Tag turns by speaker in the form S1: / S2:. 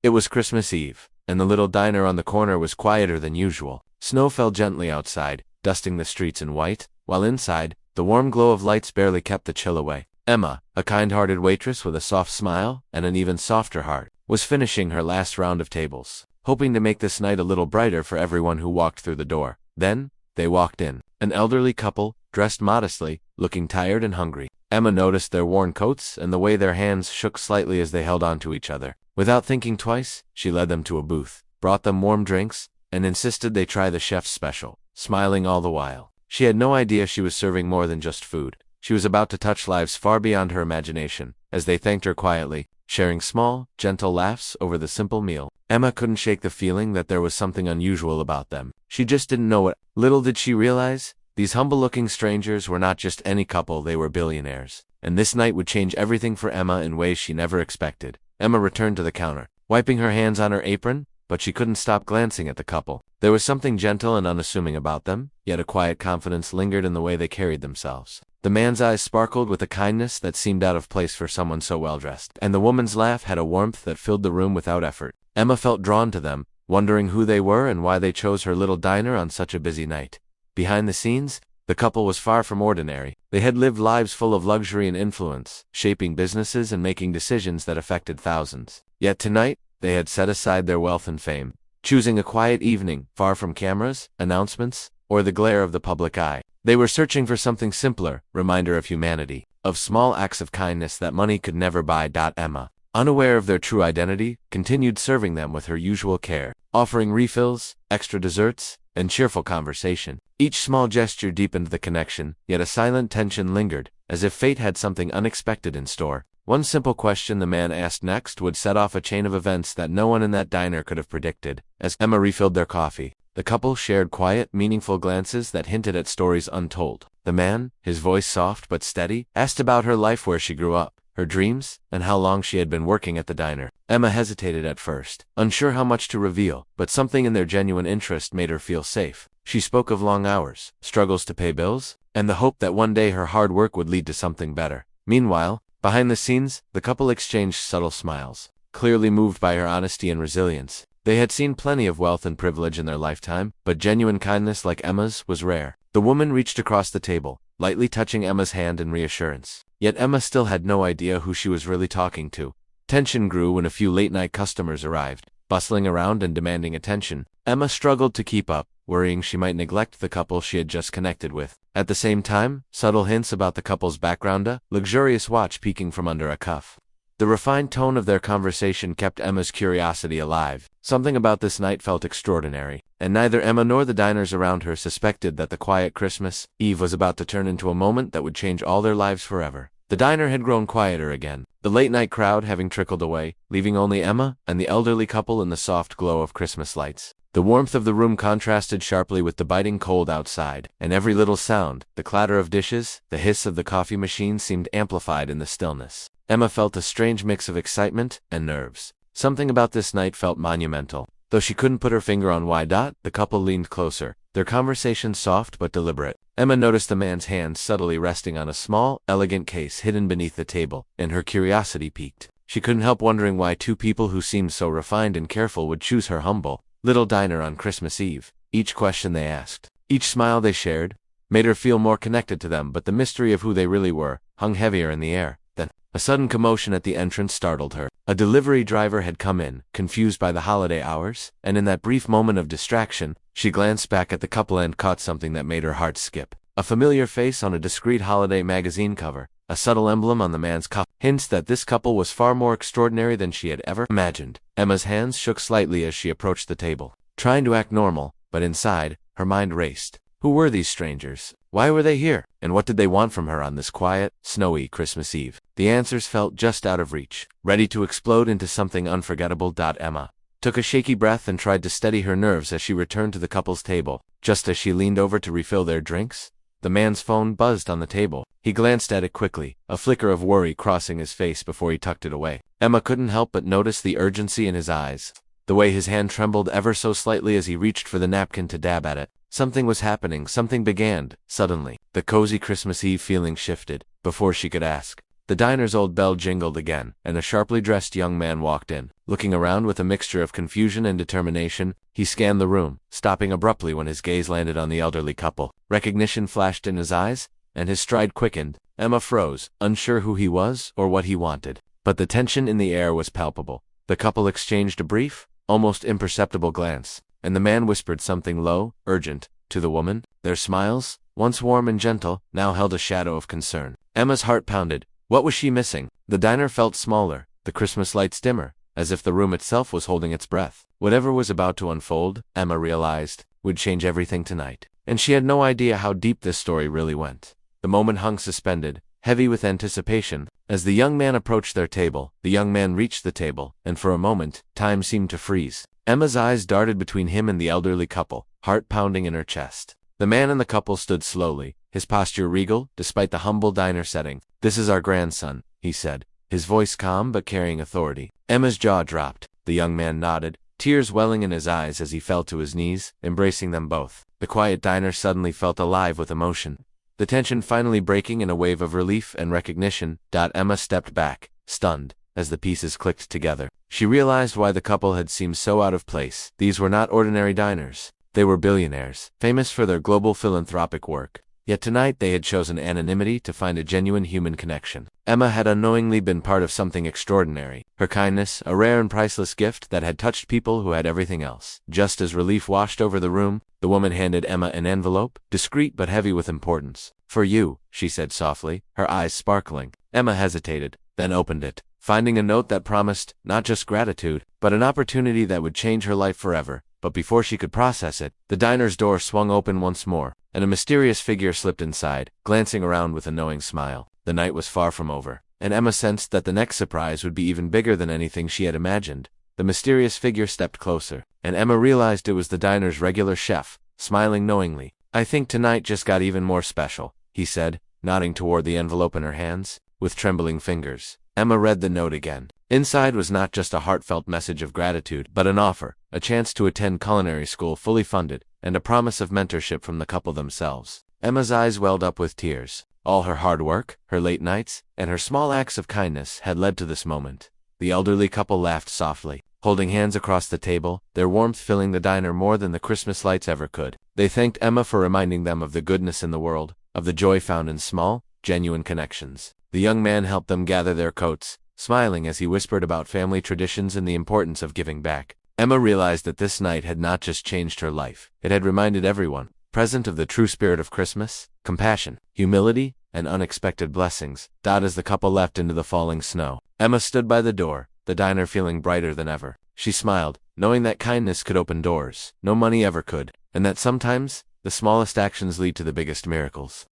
S1: It was Christmas Eve, and the little diner on the corner was quieter than usual. Snow fell gently outside, dusting the streets in white, while inside, the warm glow of lights barely kept the chill away. Emma, a kind-hearted waitress with a soft smile and an even softer heart, was finishing her last round of tables, hoping to make this night a little brighter for everyone who walked through the door. Then, they walked in. An elderly couple, dressed modestly, looking tired and hungry. Emma noticed their worn coats and the way their hands shook slightly as they held on to each other. Without thinking twice, she led them to a booth, brought them warm drinks, and insisted they try the chef's special, smiling all the while. She had no idea she was serving more than just food. She was about to touch lives far beyond her imagination, as they thanked her quietly, sharing small, gentle laughs over the simple meal. Emma couldn't shake the feeling that there was something unusual about them. She just didn't know what. Little did she realize, these humble-looking strangers were not just any couple, they were billionaires. And this night would change everything for Emma in ways she never expected. Emma returned to the counter, wiping her hands on her apron, but she couldn't stop glancing at the couple. There was something gentle and unassuming about them, yet a quiet confidence lingered in the way they carried themselves. The man's eyes sparkled with a kindness that seemed out of place for someone so well-dressed, and the woman's laugh had a warmth that filled the room without effort. Emma felt drawn to them, wondering who they were and why they chose her little diner on such a busy night. Behind the scenes, the couple was far from ordinary. They had lived lives full of luxury and influence, shaping businesses and making decisions that affected thousands. Yet tonight, they had set aside their wealth and fame, choosing a quiet evening, far from cameras, announcements, or the glare of the public eye. They were searching for something simpler, reminder of humanity, of small acts of kindness that money could never buy. Emma, unaware of their true identity, continued serving them with her usual care, offering refills, extra desserts, and cheerful conversation. Each small gesture deepened the connection, yet a silent tension lingered, as if fate had something unexpected in store. One simple question the man asked next would set off a chain of events that no one in that diner could have predicted. As Emma refilled their coffee, the couple shared quiet, meaningful glances that hinted at stories untold. The man, his voice soft but steady, asked about her life, where she grew up, her dreams, and how long she had been working at the diner. Emma hesitated at first, unsure how much to reveal, but something in their genuine interest made her feel safe. She spoke of long hours, struggles to pay bills, and the hope that one day her hard work would lead to something better. Meanwhile, behind the scenes, the couple exchanged subtle smiles, clearly moved by her honesty and resilience. They had seen plenty of wealth and privilege in their lifetime, but genuine kindness like Emma's was rare. The woman reached across the table, lightly touching Emma's hand in reassurance. Yet Emma still had no idea who she was really talking to. Tension grew when a few late-night customers arrived, bustling around and demanding attention. Emma struggled to keep up, worrying she might neglect the couple she had just connected with. At the same time, subtle hints about the couple's background, a luxurious watch peeking from under a cuff. The refined tone of their conversation kept Emma's curiosity alive. Something about this night felt extraordinary, and neither Emma nor the diners around her suspected that the quiet Christmas Eve was about to turn into a moment that would change all their lives forever. The diner had grown quieter again, the late-night crowd having trickled away, leaving only Emma and the elderly couple in the soft glow of Christmas lights. The warmth of the room contrasted sharply with the biting cold outside, and every little sound, the clatter of dishes, the hiss of the coffee machine, seemed amplified in the stillness. Emma felt a strange mix of excitement and nerves. Something about this night felt monumental. Though she couldn't put her finger on why. The couple leaned closer, their conversation soft but deliberate. Emma noticed the man's hand subtly resting on a small, elegant case hidden beneath the table, and her curiosity piqued. She couldn't help wondering why two people who seemed so refined and careful would choose her humble little diner on Christmas Eve. Each question they asked, each smile they shared, made her feel more connected to them, but the mystery of who they really were hung heavier in the air. Then, a sudden commotion at the entrance startled her. A delivery driver had come in, confused by the holiday hours, and in that brief moment of distraction, she glanced back at the couple and caught something that made her heart skip. A familiar face on a discreet holiday magazine cover, a subtle emblem on the man's cuff, hints that this couple was far more extraordinary than she had ever imagined. Emma's hands shook slightly as she approached the table, trying to act normal, but inside, her mind raced. Who were these strangers? Why were they here? And what did they want from her on this quiet, snowy Christmas Eve? The answers felt just out of reach, ready to explode into something unforgettable. Emma took a shaky breath and tried to steady her nerves as she returned to the couple's table. Just as she leaned over to refill their drinks, the man's phone buzzed on the table. He glanced at it quickly, a flicker of worry crossing his face before he tucked it away. Emma couldn't help but notice the urgency in his eyes, the way his hand trembled ever so slightly as he reached for the napkin to dab at it. Something was happening, something began. Suddenly, the cozy Christmas Eve feeling shifted. Before she could ask, The diner's old bell jingled again, and a sharply dressed young man walked in. Looking around with a mixture of confusion and determination, he scanned the room, stopping abruptly when his gaze landed on the elderly couple. Recognition flashed in his eyes, and his stride quickened. Emma froze, unsure who he was or what he wanted. But the tension in the air was palpable. The couple exchanged a brief, almost imperceptible glance, and the man whispered something low, urgent, to the woman. Their smiles, once warm and gentle, now held a shadow of concern. Emma's heart pounded. What was she missing? The diner felt smaller, the Christmas lights dimmer, as if the room itself was holding its breath. Whatever was about to unfold, Emma realized, would change everything tonight. And she had no idea how deep this story really went. The moment hung suspended, heavy with anticipation. As the young man approached their table, the young man reached the table, and for a moment, time seemed to freeze. Emma's eyes darted between him and the elderly couple, heart pounding in her chest. The man and the couple stood slowly, his posture regal, despite the humble diner setting. "This is our grandson," he said, his voice calm but carrying authority. Emma's jaw dropped. The young man nodded, tears welling in his eyes as he fell to his knees, embracing them both. The quiet diner suddenly felt alive with emotion, the tension finally breaking in a wave of relief and recognition. Emma stepped back, stunned, as the pieces clicked together. She realized why the couple had seemed so out of place. These were not ordinary diners. They were billionaires, famous for their global philanthropic work. Yet tonight they had chosen anonymity to find a genuine human connection. Emma had unknowingly been part of something extraordinary. Her kindness, a rare and priceless gift that had touched people who had everything else. Just as relief washed over the room, the woman handed Emma an envelope, discreet but heavy with importance. "For you," she said softly, her eyes sparkling. Emma hesitated, then opened it, finding a note that promised not just gratitude, but an opportunity that would change her life forever. But before she could process it, the diner's door swung open once more, and a mysterious figure slipped inside, glancing around with a knowing smile. The night was far from over, and Emma sensed that the next surprise would be even bigger than anything she had imagined. The mysterious figure stepped closer, and Emma realized it was the diner's regular chef, smiling knowingly. "I think tonight just got even more special," he said, nodding toward the envelope in her hands. With trembling fingers, Emma read the note again. Inside was not just a heartfelt message of gratitude, but an offer, a chance to attend culinary school fully funded, and a promise of mentorship from the couple themselves. Emma's eyes welled up with tears. All her hard work, her late nights, and her small acts of kindness had led to this moment. The elderly couple laughed softly, holding hands across the table, their warmth filling the diner more than the Christmas lights ever could. They thanked Emma for reminding them of the goodness in the world, of the joy found in small, genuine connections. The young man helped them gather their coats, smiling as he whispered about family traditions and the importance of giving back. Emma realized that this night had not just changed her life, it had reminded everyone present of the true spirit of Christmas: compassion, humility, and unexpected blessings. As the couple left into the falling snow, Emma stood by the door, the diner feeling brighter than ever. She smiled, knowing that kindness could open doors no money ever could, and that sometimes the smallest actions lead to the biggest miracles.